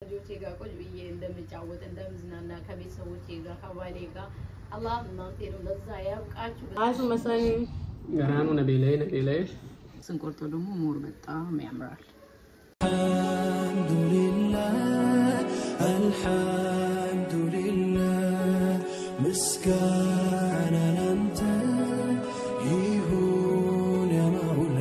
ልጆቼ ጋር ቁጭ ብዬ እንደምጫወት እንደምዝናና ከቤተሰቦቼ ጋር ከባሌ ጋር አላህ እናንተን ለዛ ያብቃችሁ። አሹ መሰኒ ገራኑ ነብይ ስንቆርጦ ደግሞ ሞር በጣም ያምራል። አልሐምዱሊላህ ምስጋና ላንተ ይሁን ያ መውላ።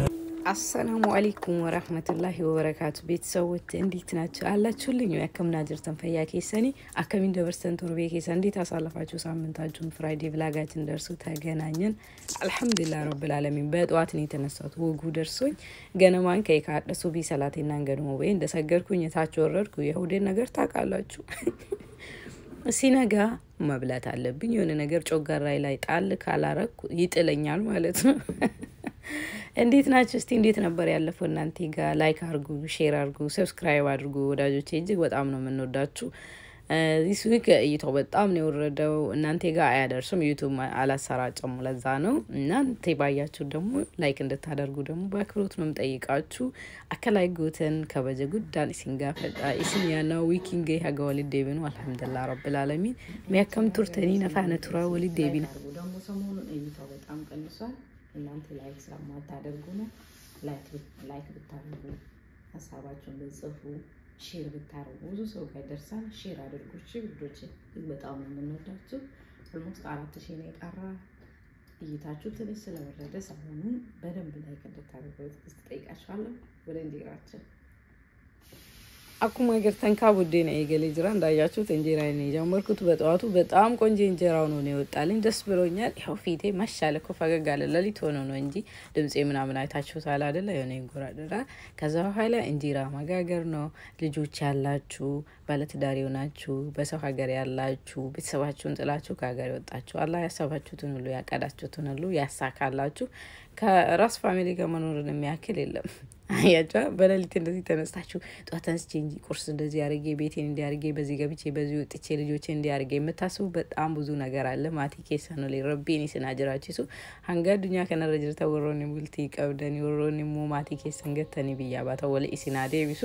አሰላሙ አለይኩም ወራህመቱላሂ ወበረካቱ ቤተሰቦች እንዴት ናችሁ አላችሁልኝ? ያከምና ጅርተን ፈያኬ ሰኒ አከሚን ደበርተን ቶርቤ ኬሰ እንዴት አሳለፋችሁ ሳምንታችሁን? ፍራይዴ ብላጋችን ደርሶ ተገናኘን። አልহামዱሊላህ ረብል ዓለሚን። በጧት ነው የተነሳሁት ወጉ ደርሶኝ ገነማን ከይካደሱ ቢሰላቴና እንገደሞ ወይ እንደሰገርኩኝ ታች ወረድኩ። የሁዴን ነገር ታውቃላችሁ። ሲነጋ መብላት አለብኝ። የሆነ ነገር ጮጋራይ ላይ ጣል ካላረኩ ይጥለኛል ማለት ነው። እንዴት ናችሁ? እስቲ እንዴት ነበር ያለፈው እናንተ ጋር? ላይክ አድርጉ፣ ሼር አድርጉ፣ ሰብስክራይብ አድርጉ ወዳጆቼ። እጅግ በጣም ነው የምንወዳችሁ። this week እይታው በጣም ነው ወረደው። እናንተ ጋር አያደርስም ዩቲዩብ አላሰራጨም ለዛ ነው። እናንተ ባያችሁ ደግሞ ላይክ እንድታደርጉ ደግሞ በአክብሮት ነው የምጠይቃችሁ። አከላይ ጉተን ከበጀ ጉዳን ሲንጋ ፈጣ ኢስሚያና ዊኪንግ ያጋወል ዴቪን አልহামዱሊላህ ረብል ዓለሚን ሚያከም ቱርተኒ ነፋነ ቱራ ወሊ ዴቪን ደግሞ ሰሞኑን እይታው በጣም ቀንሷል። እናንተ ላይክ ስለማታደርጉ ነው። ላይክ ብታደርጉ ሐሳባችሁን በጽፉ ሼር ብታደርጉ ብዙ ሰው ጋር ደርሳል። ሼር አድርጉ እሺ ውዶቼ። በጣም ነው የምንወዳችሁ። almost 4000 ነው የቀራ። እይታችሁ ትንሽ ስለወረደ ሰሞኑን በደንብ ላይክ እንድታደርጉ ትጠይቃችኋለሁ። ወደ እንጀራችን አኩማ ገርተን ካቡዴና ይገለጅራ እንዳያችሁት እንጀራዬ ነው ጀመርኩት በጧቱ። በጣም ቆንጆ እንጀራው ነው የወጣልኝ። ደስ ብሎኛል። ያው ፊቴ ማሻለ ኮፈገግ አለ ለሊት ሆኖ ነው እንጂ ድምጼ ምናምን አይታችሁታል አይደለ? የኔ እንጎራደራ ከዛ በኋላ እንጀራ ማጋገር ነው። ልጆች ያላችሁ ባለትዳር ናችሁ፣ በሰው ሀገር ያላችሁ ቤተሰባችሁን ጥላችሁ ከሀገር ወጣችሁ አላህ ያሳባችሁትን ሁሉ ያቀዳችሁትን ሁሉ ያሳካላችሁ። ከራስ ፋሚሊ ጋር መኖርን የሚያክል የለም። አያችሁ በለሊት እንደዚህ ተነስታችሁ ጧታንስ ቼንጂ ቁርስ እንደዚህ አርጌ ቤቴን እንዲያርጌ በዚህ ገብቼ በዚህ ወጥቼ ልጆቼን እንዲያርጌ የምታስቡ በጣም ብዙ ነገር አለ። ማቲኬ ሰኖሌ ረቢኒ ስናጅራችሁ አንጋዱኛ ከነረጅር ተወሮኒ ሙልቲ ቀብደኒ ወሮኒ ማቲኬ ሰንገተኒ ቢያባታ ወለ ኢሲናዴ ቢሱ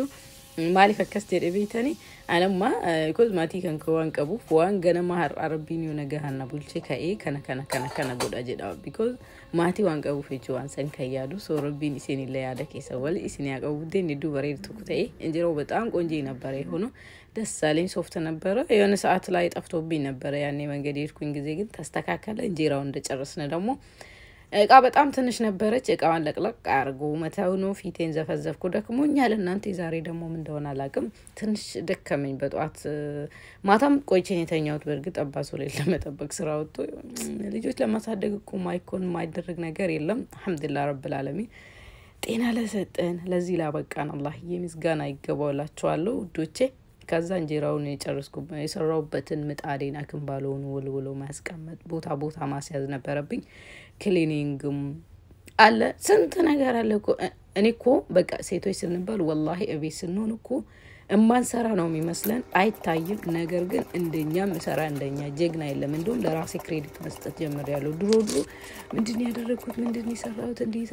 ማሊ ፈከስ ደቤተኒ አለማ ኮዝ ማቲ ከንከዋን ቀቡ ፎዋን ገነማ አረቢኒ ነገሃና ቡልቼ ከኤ ከነ ጎዳ ጀዳ ቢኮዝ ማቲ ዋን ቀቡ ፍቺ ዋን ሰንከያዱ ሶ ረቢኒ ሲኒ ለያደ ከሰወል ኢሲኒ ያቀቡ ደን ዱ በሬድ ተኩተይ እንጀራው በጣም ቆንጆ ነበር። ይሆኑ ደስ አለኝ። ሶፍት ነበር። የሆነ ሰዓት ላይ ጠፍቶብኝ ነበር ያኔ መንገድ ሄድኩኝ ጊዜ ግን ተስተካከለ። እንጀራው እንደጨረስነ ደግሞ እቃ በጣም ትንሽ ነበረች። እቃዋን ለቅለቅ አርጎ መታው ነው ፊቴን ዘፈዘፍኩ። ደክሞኛል። እናንተ ዛሬ ደግሞ ምን እንደሆነ አላቅም ትንሽ ደከመኝ በጧት። ማታም ቆይቼን የተኛሁት በርግጥ አባሶ ላይ ለመጠበቅ ስራ ወጥቶ ልጆች ለማሳደግ እኮ ማይኮን ማይደረግ ነገር የለም። አልহামዱሊላህ ረብል ዓለሚን ጤና ለሰጠን ለዚህ ላበቃን አላህዬ ምስጋና ይገባውላችኋለሁ ውዶቼ። ከዛ እንጀራውን የጨረስኩ የሰራውበትን ምጣዴና ክንባሎውን ወልወሎ ማስቀመጥ ቦታ ማስያዝ ነበረብኝ። ክሊኒንግም አለ ስንት ነገር አለ እኮ። እኔ እኮ በቃ ሴቶች ስንባል ወላሂ እቤት ስንሆን እኮ እማንሰራ ነው የሚመስለን አይታይም። ነገር ግን እንደኛ መሰራ እንደኛ ጀግና የለም። እንደውም ለራሴ ክሬዲት መስጠት ጀምሬያለሁ። ድሮ ምንድነው ያደረኩት ምንድነው ሰራሁት እንዴት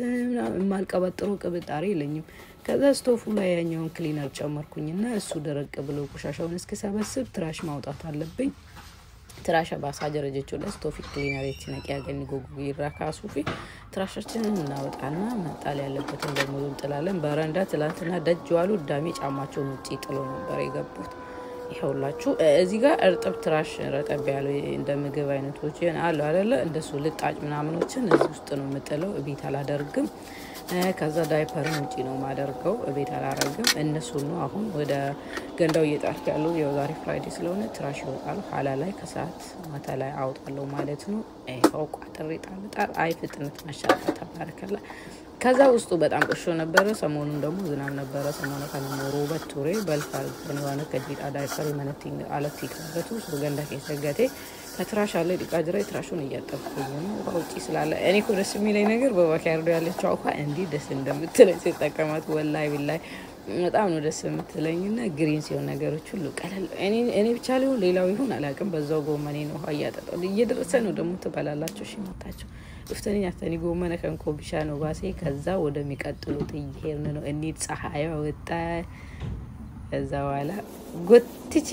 ማልቀበጥሮ ቅብጣሪ የለኝም። ከዛ ስቶፉ ላይ ያኛውን ክሊነር ጨመርኩኝና እሱ ደረቅ ብሎ ቆሻሻውን እስከሰበስብ ትራሽ ማውጣት አለብኝ። ትራሽ ባሳጀረጀችው ለስቶፊ ክሊነር እቺነቅ ያገኝ ጎጉ ይራካሱ ፊ ትራሻችንን እናወጣና መጣል ያለበትን ደግሞ እንጥላለን። በረንዳ ትላንትና ደጅዋሉ ዳሚ ጫማቸውን ውጪ ጥሎ ነበር የገቡት። ይኸውላችሁ እዚህ ጋር እርጥብ ትራሽ ረጠብ ያለው እንደምግብ አይነቶች አሉ አይደለ? እንደሱ ልጣጭ ምናምኖችን እዚህ ውስጥ ነው የምጥለው። ቤት አላደርግም። ከዛ ዳይፐርን ውጪ ነው ማደርገው። ቤት አላረግም። እነሱ ነው አሁን ወደ ገንዳው እየጣርኩ ያለው። የዛሬ ፍራይዴ ስለሆነ ትራሽ ይወጣል። ኋላ ላይ ከሰዓት ማታ ላይ አውጣለሁ ማለት ነው። አይው ቋጥሪ ጣል አይ ፍጥነት ማሻአላ ተባረከላ። ከዛ ውስጡ በጣም ቆሾ ነበር። ሰሞኑን ደግሞ ዝናብ ነበር። ሰሞኑን ከነሞሩ በቱሬ በልፋል በነዋነ ከዲጣ ዳይፐር መነቲንግ አለቲ ከበቱ ገንዳ ከሰገቴ ከትራሽ አለ ዲቃጅራ ትራሹን እያጠብኩኝ ነው። ውጪ ስላለ እኔ እኮ ደስ የሚለኝ ነገር በባካርዶ ያለችው አውካ እንዲ ደስ እንደምትለኝ ሲጠቀማት ወላሂ ቢላይ በጣም ነው ደስ የምትለኝና ግሪን ሲሆን ነገሮች ሁሉ ቀለል እኔ ብቻ ሊሆን ሌላው ይሁን አላቅም። በዛው ጎመኔ ነው ያያጠጣው እየደረሰ ነው ደግሞ ትበላላችሁ። እሺ መጣችሁ እፍተኛ ተኒ ጎመነ ከንኮ ብቻ ነው ባሴ። ከዛ ወደሚቀጥሉት ይሄርን ነው እንዴት ፀሐይ ወጣ ከዛ በኋላ ጎትቺ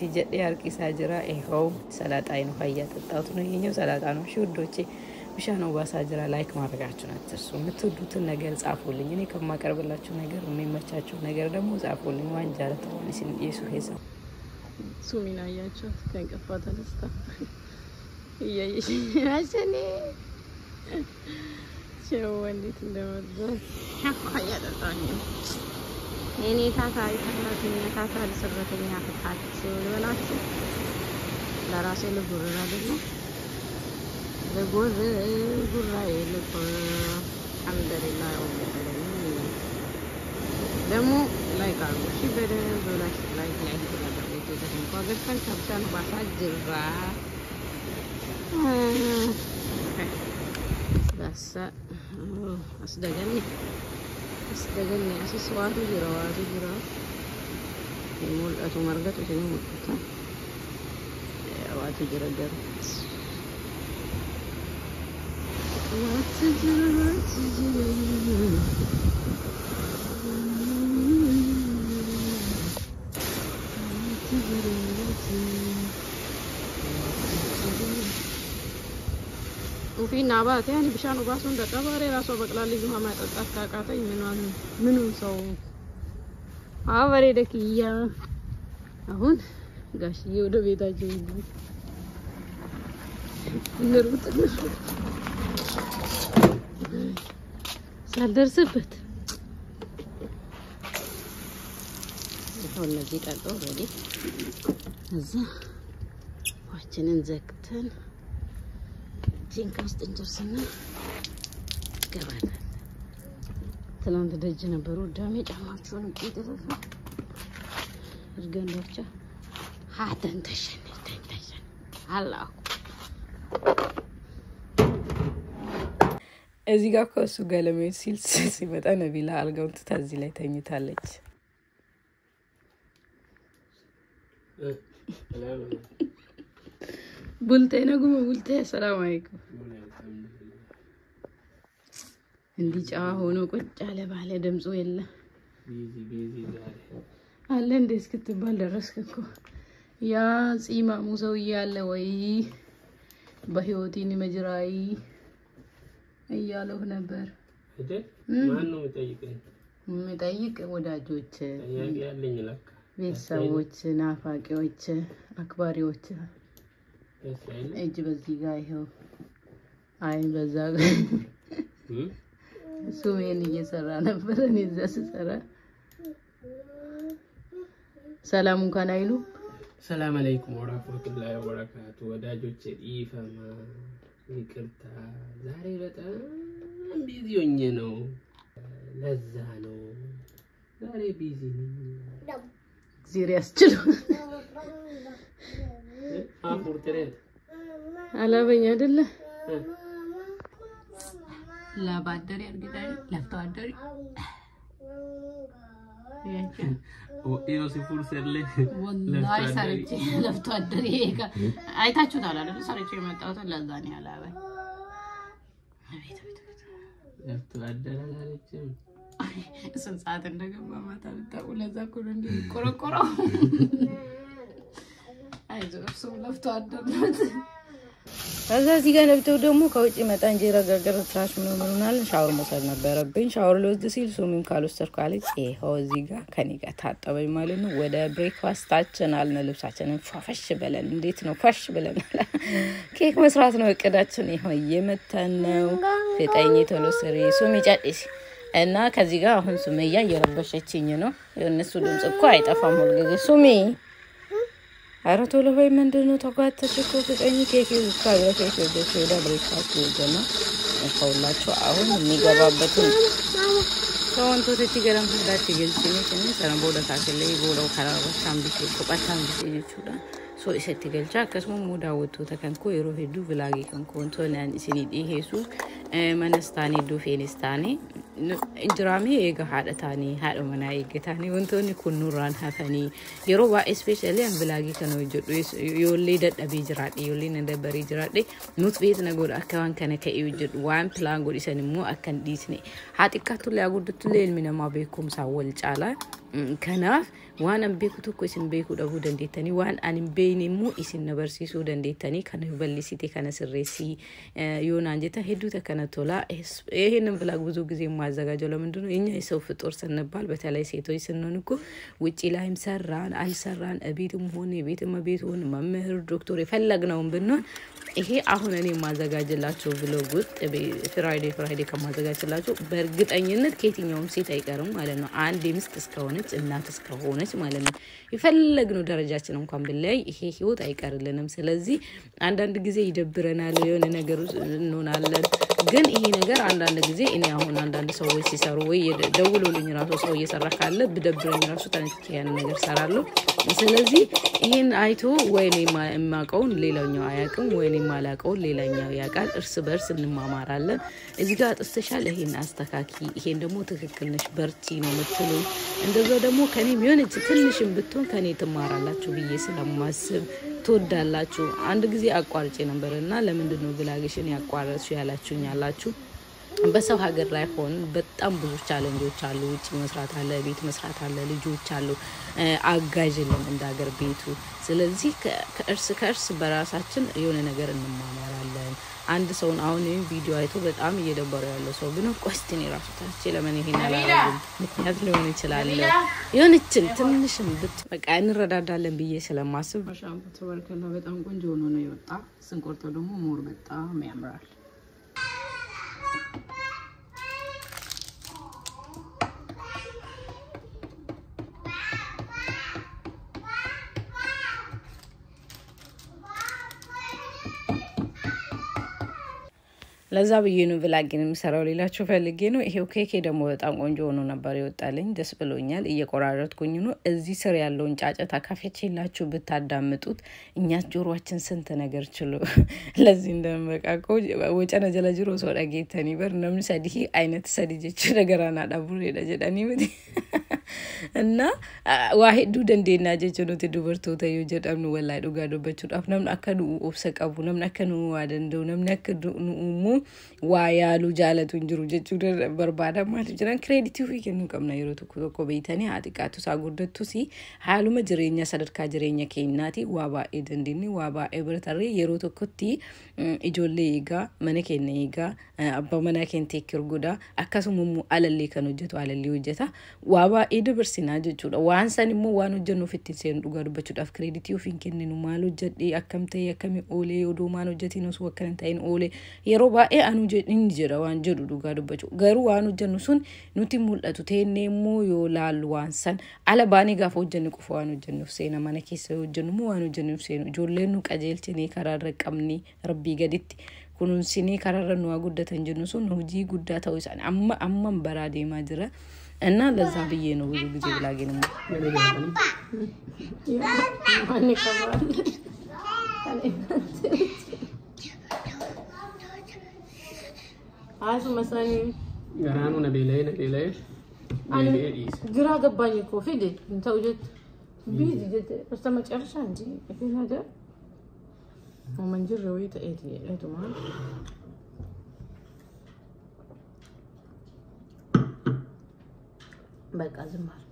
ትጀዲ አርቂሳ ጅራ ይሄው ሰላጣ አይኑ ሀያ ተጣውት ነው ይሄኛው ሰላጣ ነው ሽውዶቼ ብሻኖ ባሳጅራ ላይክ ማድረጋችሁን አትርሱ የምትወዱትን ነገር ጻፉልኝ እኔ ከማቀርብላችሁ ነገር የሚመቻችሁ ነገር ደግሞ ጻፉልኝ ዋንጃለ ተወልሲ ኢየሱስ ሄሳ ሱሚና ያያችሁ ከንቀፋ ተነስታ ይያይሽ አሰኔ ሸው እንዴት እንደመጣ ሀያ ተጣኝ እኔ ታታሪ ታታሪ ሰራተኛ ፈታችሁ ለበላችሁ ለራሴ ልጉር አይደለም ለጉር ጉራዬ ለጉር አልሐምዱሊላህ ወለላህ ደግሞ ላይክ አርጉ እሺ በደንብ ብላችሁ ላይክ ተደረጉ ተደንቆ አገርፈን ካብቻን ባሳጅራ በሳ አስደገኒ አስስዋቱ ጅራዋቱ ጅራ ሙልአቱ መርገቱ ሲሙልታ ያዋቱ ጅረገሩ وفي نابات يعني بشان وباسون دقباري راسو بقلالي جوها ما تطاف كاكاتي منو سو አበሬ ደክያ አሁን ጋሽዬ ወደ ቤታቸው ንሩጥ ሳልደርስበት አሁን ለዚህ ጣጣ ወዲ እዛ ዋችንን ዘግተን ቲንካስት እንጨርስና ገባታል ትላንት ደጅ ነበሩ ዳሜ ጫማቸውን እየተረፈ እርገንዳቻ ሀተን ተሸን አላህ እዚህ ጋር ከሱ ጋር ለመሄድ ሲመጣ ነቢላ አልጋውን ትታ እዚህ ላይ ተኝታለች ቡልቴ ነጉም ቡልቴ ሰላም አለይኩም እንዲጫ ሆኖ ቁጭ አለ ባለ ድምጹ የለ ቢዚ ዛሬ አለ እንዴስ ክትባል ደረስከኮ ያ ጺማሙ ሰው ያለ ወይ በህይወቴ መጅራይ እያለው ነበር እዴ ማን ነው መጠይቅ ወዳጆች ያለኝ ለካ ቤተሰቦች ናፋቂዎች አክባሪዎች እጅ በዚህ ጋር ይሄው አይ በዛ ሱሜን እየሰራ ነበር እኔ እዛ ስሰራ ሰላም እንኳን አይሉ ሰላም አለይኩም ወራህመቱላሂ ወበረካቱ ወዳጆቼ ኢፈማ ይቅርታ ዛሬ በጣም ቢዚ ሆኜ ነው ለዛ ነው ዛሬ ቢዚ ነኝ ሲሪየስ ችሎ አፉርተረት አላበኛ አይደለ ላባደሪ አርግዳይ ለፍታደሪ ኢዮ ሲፉር ሰለ ወላሂ ሳርቺ ለፍታደሪ አይታችሁታል አይደል ሳርቺ የመጣው ለዛኔ ያላበ ለፍታደሪ አላለችም ስንት ሰዓት እንደገባ ማታ ልታውቁ ለዛ እኮ ነው እንዴ ቆረቆረው አይዞህ ሰው ለፍታደርነት ከዛ እዚህ ጋር ነብተው ደግሞ ከውጪ መጣ እንጀራ ጋገር ትራሽ ምናምን ሻወር መውሰድ ነበረብኝ ሻወር ልወስድ ሲል ሱሚም ካልወሰድኩ አለች ይሄው እዚህ ጋር ከኔ ጋር ታጠበኝ ማለት ነው ወደ ብሬክፋስታችን አልነ ልብሳችንን ፏፈሽ በለን እንዴት ነው ፏሽ ብለን ኬክ መስራት ነው እቅዳችን ይሄው እየመተን ነው ፍጠኝ ተሎሰሪ ሱሚ ጫዲስ እና ከዚህ ጋር አሁን ሱሚያ እየረበሸችኝ ነው የነሱ ድምጽ እኮ አይጠፋም ሁሉ ጊዜ ሱሚ አራቶ ለሆይ ምንድነው ተጓተችኮ ፍጠኝ ኬክ ይስካለ ኬክ ወደ ብሬክፋስት ወደና እንፈውላችሁ አሁን የሚገባበትን ሰውን ተoti ገራም ፍዳት ይገልጽኝ ከነ ሰላም ቦዳ ታከለይ ቦዳው ካራው ሳምቢሽ ቆጣታም ቢሲቹዳ ሶ እሰት ይገልጫ ከስሙ ሙዳ ወጥቶ ተከንኮ ይሮ ሄዱ ብላጊ ከንኮ እንቶናን ሲኒ ይሄሱ መንስታኒ ዱፌኒስታኒ እንጅራሚ የጋሃደታኒ ሃዶ መናይ ገታኒ ወንቶኒ ኩኑራን ሀፈኒ የሮባ ስፔሻሊ አንብላጊ ከነው ጀዱ ዮሊ ደደቢ ጅራዲ ዮሊ እንደበሪ ጅራዲ ኑት ቤት ነገድ አካዋን ከነ ከዩ ጀዱ ዋን ፕላን ጎዲሰኒ ሙ አከን ዲስኒ ሀጢካቱ ለያጉድቱ ለልሚነማ በኩም ሳወል ጫላ kanaaf waan an beeku tokko isin beekuu dhabuu dandeettanii waan an hin beekne immoo isin na barsiisuu dandeettanii kana bal'isite kana sirreessii yoonaan jetta hedduuta kana tola ይሄንን ብላግ ብዙ ጊዜ ማዘጋጀው ለምንድን ነው እኛ የሰው ፍጡር ስንባል በተለይ ሴቶች ስንሆን እኮ ውጪ ላይም ሰራን አልሰራን እቤትም ሆነ ቤትም ቤት ሆነ መምህር ዶክተር የፈለግነውን ብንሆን ይሄ አሁን እኔ ማዘጋጀላችሁ ብሎግ ውስጥ ፍራይዴ ከማዘጋጀላችሁ በእርግጠኝነት ከየትኛውም ሴት አይቀርም ማለት ነው አንድ ሚስት እስከሆነች እናት እስከሆነች ማለት ነው የፈለግነው ደረጃችን እንኳን ብላይ ይሄ ህይወት አይቀርልንም ስለዚህ አንዳንድ ጊዜ ይደብረናል የሆነ ነገር እንሆናለን ግን ይሄ ነገር አንዳንድ ጊዜ እኔ አሁን አንዳንድ ሰዎች ሲሰሩ ወይ ደውሎልኝ ራሱ ሰው እየሰራ ካለ ብደብረኝ ራሱ ተነስቼ ያን ነገር ሰራለሁ ስለዚህ ይሄን አይቶ ወይኔ ማቀውን ሌላኛው አያቅም ወይኔ ማላቀው ሌላኛው ያቃል እርስ በርስ እንማማራለን እዚህ ጋር ጥስተሻል ይሄን አስተካኪ ይሄን ደግሞ ትክክል ነሽ በርቺ ነው የምትሉ እንደዛው ደግሞ ከኔም የሆነች ትንሽም ብትሆን ከኔ ትማራላችሁ ብዬ ስለማስብ ተወዳላችሁ አንድ ጊዜ አቋርጬ ነበርና ለምንድን ነው ብላግሽን ያቋረጥሽው ያላችሁኛላችሁ በሰው ሀገር ላይ ሆን በጣም ብዙ ቻሌንጆች አሉ ውጪ መስራት አለ ቤት መስራት አለ ልጆች አሉ አጋዥልን እንደ ሀገር ቤቱ ስለዚህ ከእርስ በራሳችን የሆነ ነገር እንማማራለን አንድ ሰው አሁን ቪዲዮ አይቶ በጣም እየደበረው ያለው ሰው ግን ቆስቲኒ ራሱ ታች ለምን ይሄን አላረግም ምክንያት ሊሆን ይችላል የሆነችን ትንሽም በቃ እንረዳዳለን ብዬ ስለማስብ ሻምፑ ተበርከና በጣም ቆንጆ ሆኖ ነው የወጣ ስንቆርጠው ደግሞ ሞር በጣም ያምራል ለዛ በየኑ ብላግንም ሰራው ሌላችሁ ፈልጌ ነው ይሄው ኬክ ደግሞ በጣም ቆንጆ ሆኖ ነበር ይወጣልኝ ደስ ብሎኛል እየቆራረጥኩኝ ነው እዚህ ስር ያለውን ጫጫታ ካፈችላችሁ ብታዳምጡት እኛስ ጆሮአችን ስንት ነገር ችሎ ለዚህ እንደመቃቆ ወጨነ ጀለጅሮ ሶዳጌተኒ በር ነምን ሰዲህ አይነት ሰዲጅ ነገራና ዳቡር ሄዳጀዳኒ ምት እና ዋሂዱ ደንዴና ጀጀኖት ዱበርቶ ታዩ ጀዳም ነው ወላይ ዱጋዶበቹ ዳፍናም አከዱ ኦብሰቀቡ ነምን አከኑ አደንደው ነምን አከዱ ኑ ዋያሉ ጃለቱ እንጅሩ ጀቹ በርባዳ ማለት ጀራን ክሬዲት ይፈከኑ ቀምና ይሮቱ ኮኮ በይተኒ አጥቃቱ ሳጉደቱ ሲ ሃሉ መጅሬኛ ሰደርካ ጅሬኛ ከይናቲ ዋባ ኤደንዲኒ ዋባ ኤብረተሪ የሮቱ ኮቲ ኢጆሌ ይጋ መነከነ ይጋ አባ መናከን ተክርጉዳ አካሱሙሙ አለሊ ከነጀቱ አለሊ ወጀታ ዋባ ኤድብርሲና ጀቹ ዋንሰኒሙ ዋኑ ጀኑ ፍቲን ሰን ዱጋዱበቹ ዳፍ ክሬዲት ይፈከኑ ማሉ ጀዲ አከምተ የከሚ ኦሌ ወዶ ማኑ ጀቲኖስ ወከንታይን ኦሌ የሮባ anu jedhin jira waan jedhu dugaa dubbachu garuu waan hojjennu sun nuti mul'atu teenne immoo yoo laallu waan san ala baanii gaafa hojjennu qofa waan hojjennuuf seena mana keessa hojjennu immoo waan hojjennuuf seenu ijoolleen nu qajeelchinee karaarra qabni rabbii gaditti kunuunsinee karaarra nu guddatan jennu sun hojii guddaa ta'uu isaan amma baraa deemaa jira እና ለዛ ብዬ ነው ብዙ ጊዜ ብላጌ ነው ማን ይከባል አሱ መሳኒ ገራኑ ነብይላይ ግራ ገባኝ እኮ ፊድ እንተው ጀት ቢዚ ጀት በስተመጨረሻ እንጂ እዚህ ነገር ወመንጀር ወይ ተእቲ እቱማ በቃ ዝም አልኩ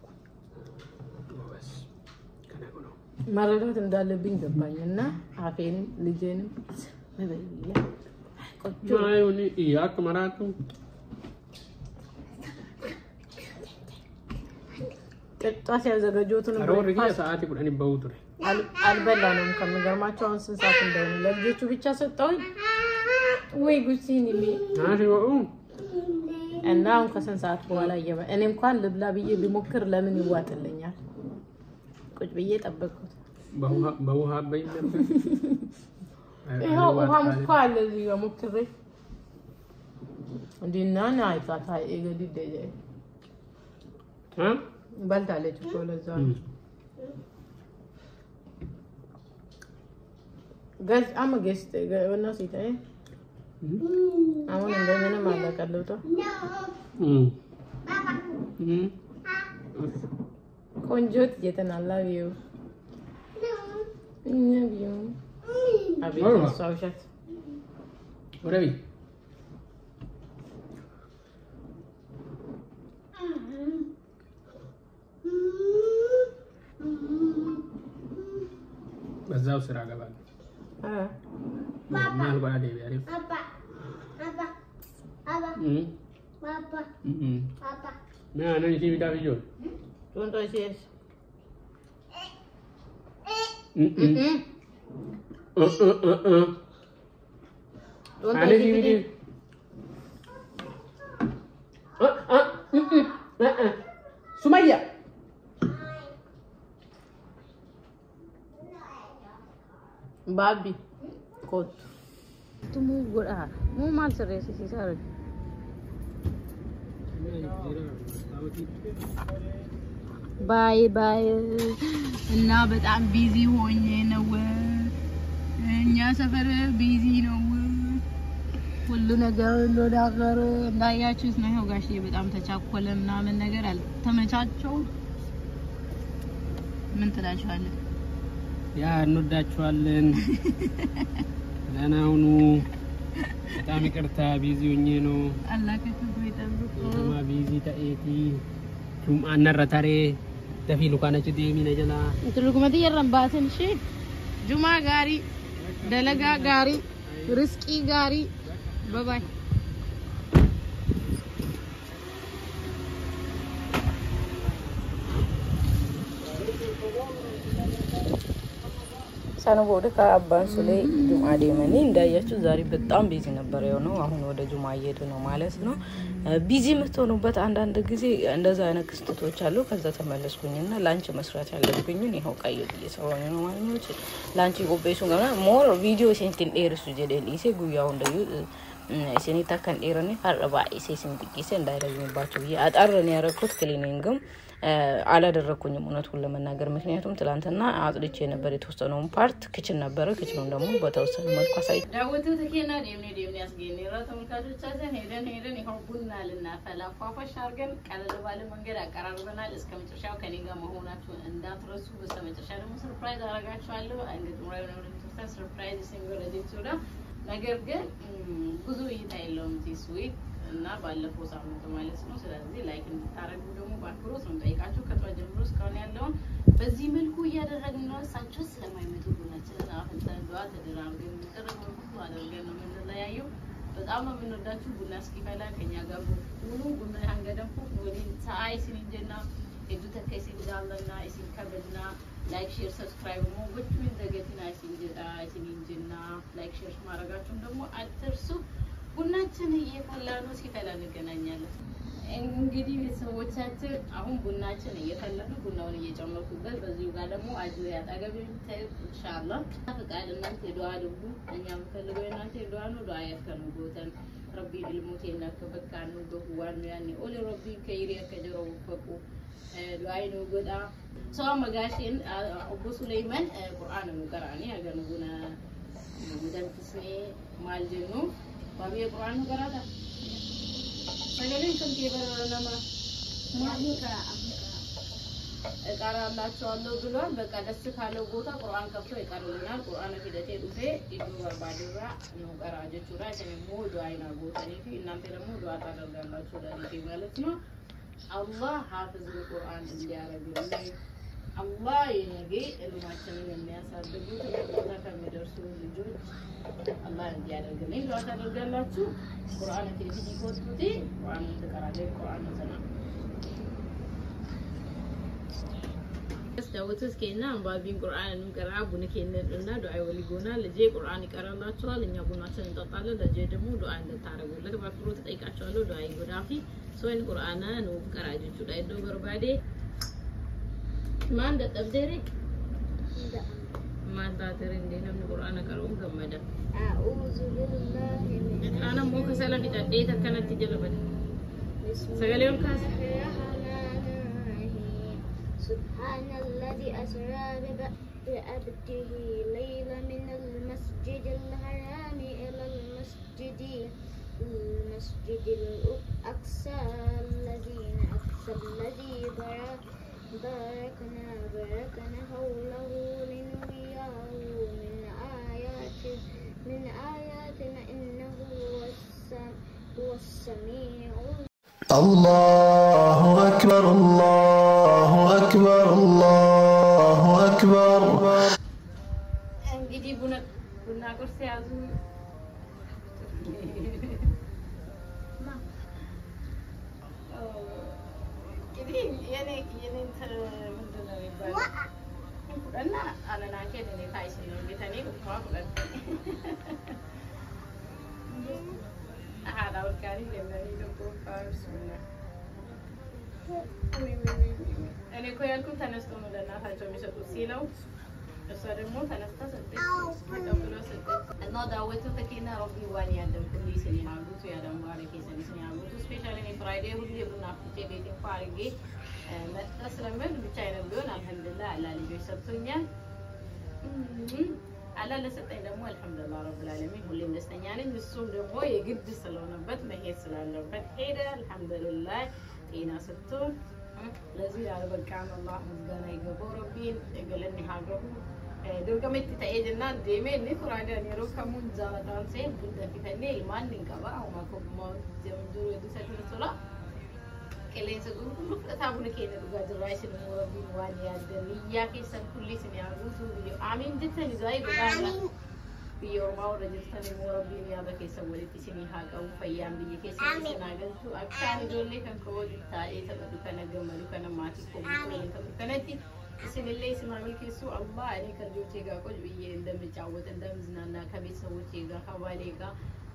መረዳት እንዳለብኝ ገባኝና አፌንም ልጄንም መበይያ ማዩኒ ያክ ማራቱ ቅጣት ያዘጋጆቱን አሮሪያ ሰዓት ይቁዳኒ ባውቱሪ አልበላንም ከመገርማቸው አሁን ስንሳት እንደሆነ ለልጆቹ ብቻ ሰጣው ወይ ጉሲኒ አሽው እና አሁን ከስንሳት በኋላ እኔ እንኳን ልብላ ብዬ ቢሞክር ለምን ይዋጥልኛል ቁጭ ብዬ ጠበቅኩት በውሃ በይ ነበር ይሄው ውሃም እኮ አለ እዚህ ጋር ሞክሬ እንዲና ናይፋታ እገዲ ደጀ ባልታለች እኮ ለዛ ጋዝ አማ ገስት ወና ሲታይ አሁን እንደምንም አላቀለውታ ቆንጆት የተናላው ቢዩ አቤት ሳውሻት ወረቢ በዛው ስራ ገባለሁ ማል ባላ ደቢ አሪፍ ምን አነ ቲቪ ዳብጆ ቶንቶ ሲስ አነ ቲቪ ሱማያ ባቢ ኮት tumu goda mu mal sare si sare ባይ ባይ እና በጣም ቢዚ ሆኜ ነው እኛ ሰፈር ቢዚ ነው ሁሉ ነገር ለዳገር እንዳያችሁት ነው ጋሼ በጣም ተቻኮለ ምናምን ነገር አለ ተመቻቸው ምን ትላችኋለህ ያ እንወዳችኋለን ለናውኑ በጣም ይቅርታ ቢዚ ሆኜ ነው አላህ ከክፉ ይጠብቅ ማ ቢዚ ታኤቲ ቱም አነረታሬ ደፊሉ ካነች ዲሚ ነጀላ እንትሉኩመት የረምባትን እሺ ጁማ ጋሪ ደለጋ ጋሪ ርስቂ ጋሪ ባይ ሳነው ወደ ከአባን ሱሌ ጁማ ደመኒ እንዳያችሁ ዛሬ በጣም ቢዚ ነበር የሆነው አሁን ወደ ጁማ እየሄደ ነው ማለት ነው ቢዚ የምትሆኑበት አንዳንድ ጊዜ እንደዛ አይነት ክስተቶች አሉ ከዛ ተመለስኩኝና ላንቺ መስራት ያለብኝን ይሄው ቀይር እየሰራሁ ነው ማለት ነው ላንቺ ጎቤሱ ጋር ሞር ቪዲዮ ሴንቲን ኤርሱ ጀደል ይሴ ጉያው እንደዩ ሲኒታ ካን ኤረኒ ፈርባ ይሴ ሲንዲቂሴ እንዳይረዝምባችሁ አጣረን ያረኩት ክሊኒንግም አላደረኩኝም እውነቱን ለመናገር ምክንያቱም ትላንትና አጥልቼ ነበር የተወሰነውን ፓርት ክችን ነበር ክችኑን ደግሞ በተወሰነ መልኩ አሳይ ዳውቱ ተከና ደምኔ ያስገኝ ራተም ካዶቻችን ሄደን ይሁንናልና ፈላፋፋሽ አርገን ቀለል ባለ መንገድ አቀራርበናል እስከመጨረሻው ከኔ ጋር መሆናችሁ እንዳትረሱ በስተመጨረሻ ደግሞ ሰርፕራይዝ አረጋችኋለሁ እንግዲህ ምራይ ነው ለምትፈታ ሰርፕራይዝ ሲንግል ለዲቱዳ ነገር ግን ብዙ እይታ የለውም this week እና ባለፈው ሳምንት ማለት ነው ስለዚህ ላይክ እንድታረጉ ደግሞ ባክሮስ ነው ጠይቃችሁ ከጧት ጀምሮ እስካሁን ያለውን በዚህ መልኩ እያደረግን ነው ሳቸው ስለማይመጡ ቡናችንን አፍልተን ዱዓ ተደራርገን ተረጋግተን አድርገን ነው የምንለያየው በጣም ነው የምንወዳችሁ ቡና እስኪፈላ ከኛ ጋር ሁሉ ቡና አንገደምኩ ወዲ ሳይ ሲንጀና እጁ ተከይ ሲንጃለና ሲንከበልና ላይክ ሼር ሰብስክራይብ ሞ which means ዘገቲና ሲንጀና ላይክ ሼር ማድረጋችሁም ደግሞ አትርሱ ቡናችን እየፈላ ነው ሲፈላ እንገናኛለን እንግዲህ ቤተሰቦቻችን አሁን ቡናችን እየፈላ ነው ቡናውን እየጨመርኩበት በዚሁ ጋር ደግሞ አጅሩ ያጣገበኝ ኢንሻአላህ ፈቃድ እናንተ ዱዓ አድርጉ እኛም ፈልገው እናንተ ዱዓ ነው ዱዓ ያከኑጎተን ረቢ ልሙት የነከበካኑ በሁዋን ያኔ ኦሊ ረቢ ከይሪ ከጀሮ ፈቁ ዱዓ ነው ጎዳ ሰው መጋሽን አቡ ሱለይማን ቁርአን ነው ቀራኒ ያገኑና ሙደንፍስኔ ማልጀኑ ባቢየ ቁርአን ቀራታ ሰገሌን ከንቴ በረናማ ማሊካ እቀራላችኋለሁ ብሏል በቃ ደስ ካለው ቦታ ቁርአን ከፍቶ ይቀርልናል ቁርአን ፊደቴ ዱፌ ይዱ ባዲራ ነው ቀራጀቹራ ከነሞ ዱዓይና ቦታኔ እናንተ ደግሞ ዱዓ ታደርጋላችሁ ለኔ ማለት ነው አላህ ሐፍዝ ቁርአን እንዲያረግልኝ አላህ የነገ እልማችንን የሚያሳድጉ ተከታታይ ከሚደርሱ ልጆች አላህ እንዲያደርግልኝ ዱዓ ታደርጋላችሁ ቁርአን ቴዲ ኮትኩቲ ቁርአን ተቀራለ ቁርአን ዘና ዳውትስ ከና አንባቢን ቁርአንን ቀራ ቡነከነና ዱዓ ወሊጎና ለጄ ቁርአን ይቀራላችኋል እኛ ቡናችን እንጠጣለን ለጄ ደግሞ ዱዓ እንድታረጉለት ባክሮ ተጠይቃችኋለሁ ዱዓ ይጎዳፊ ሶይን ቁርአና ነው ቀራጆቹ ላይ ዶ በርባዴ ማን ደብደሬ ማን ታተረ እንደነም ቁርአን ቀራው ገመደ አኡዙ ቢላሂ ሚን አና ሞ ከሰላም ይጣዴ ተከነት ጀለበደ ሰገሌውን ካስ سبحان الذي أسرى بعبده ليلا من المسجد الحرام إلى المسجد الأقصى الذي باركنا حوله لنريه من آياتنا إنه هو السميع الله أكبر الله أكبر الله أكبر እንግዲህ ቡና ቁርስ ያዙ እንግዲህ የኔ ምንድነው የሚባለው እና አለናኬ እኔ ታይስ ነው ቤተኔ ወጣው هذا والكاري لمني لكم فارسونا እኔ እኮ ያልኩት ተነስቶ ነው ለእናታቸው የሚሰጡት ሲለው እሷ ደግሞ ተነስታ ሰጠች ተቀብሎ ሰጠች እና ዳወቱ ተኪና ሮቢ ዋን ያለው ፖሊስ ነው ያሉት ያ ደግሞ አለኬ ሰንስ ነው ያሉት ስፔሻሊ እኔ ፍራይዴ ሁሉ የቡና ፍቼ ቤት ፋርጌ መጥተስ ለምን ብቻ አይነው ቢሆን አልሐምዱሊላህ አላ ልጆች ሰጥቶኛል አላ ለሰጠኝ ደግሞ አልሐምዱሊላህ ረብል ዓለሚን ሁሌም ደስተኛ ነኝ እሱም ደግሞ የግድ ስለሆነበት መሄድ ስላለበት ሄደ አልሐምዱሊላህ ጤና ሰጥቶን ለዚህ ያልበቃን አላህ ምስጋና ይገባው ረቢን እገለኒ ሀገሩ ድርገመት ተይደና ደሜ ንፍራዳ ነሮ ከሙን ዛራታን ሰይ ቡደፊተኔ ማን እንቀባ አማኮማ ጀምዱ የዲሰክን ሶላ ከሌንሰ ሁሉ ታቡነ ከነ ዱጋጅራይስ ነው ረቢን ዋን ያደልያ ከሰን ኩሊስ ነው ያሉት አሚን ድተን ዛይ ጉዳና بيوماو رجستان موربين يا بكي سوالتي سني هاكاو فيام بيجي كيسي سناغلتو أكثر جولي كان كودي تاي تبدو كان جمالو كان ماتي كومي كانتي سني اللي سمعمل كيسو الله أنا كرجو تيجا كل بيجي عندما بتعود عندما زنانا كبي سوي تيجا خواليجا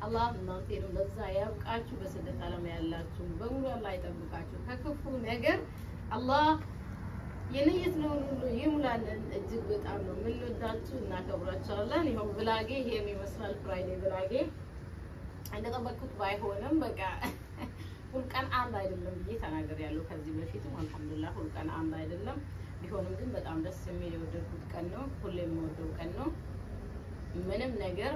الله نانتيرو لزايا بكاشو بس ده كلام يالله تون بقول الله يتبكاشو ككفو نجر الله የነየት ነው ሁሉ ይሙላልን እጅግ በጣም ነው ምን ልወዳችሁ እና ከብራችኋለን ይሄው ብላጌ ይሄ የሚመስላል ፍራይዴ ብላጌ እንደጠበቅኩት ባይሆንም በቃ ሁልቀን አንድ አይደለም ብዬ ተናግሬያለሁ ከዚህ በፊት አልሐምዱሊላህ ሁልቀን አንድ አይደለም ቢሆንም ግን በጣም ደስ የሚል የወደድኩት ቀን ነው ሁሌም የምወደው ቀን ነው ምንም ነገር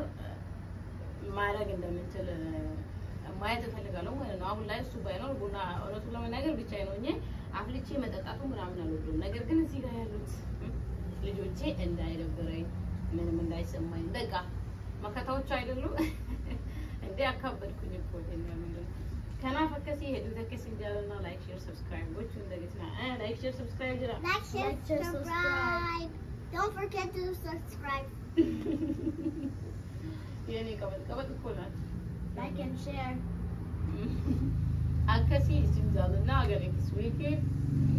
ማድረግ እንደምንችል ማየት እፈልጋለሁ ማለት ነው አሁን ላይ እሱ ባይኖር ቡና እውነቱን ለመናገር ብቻዬን ሆኜ አፍልቼ መጠጣቱ ምናምን አልወደውም ነገር ግን እዚህ ጋር ያሉት ልጆቼ እንዳይደብረኝ ምንም እንዳይሰማኝ በቃ መከታዎቹ አይደሉም እንዴ አካበድኩኝ እኮ እንደምን ከና ፈከሲ ሄዱ ተከሲ እንጃለና ላይክ ሼር ሰብስክራይብ ወጭ እንደገና ላይክ ሼር ሰብስክራይብ ጀራ Like, share, subscribe. Don't forget to subscribe. የኔ ከበድ እኮ ናት Like and share. أكاسي استمزالنا أجل كسويكي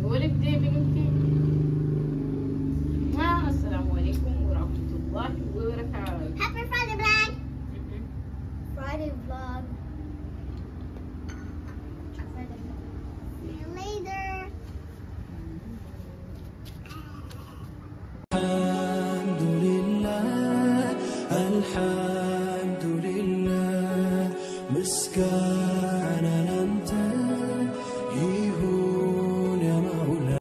ولدي بنتي السلام عليكم ورحمة الله وبركاته. Happy Friday vlog. Friday vlog. See you later. الحمد لله مسكان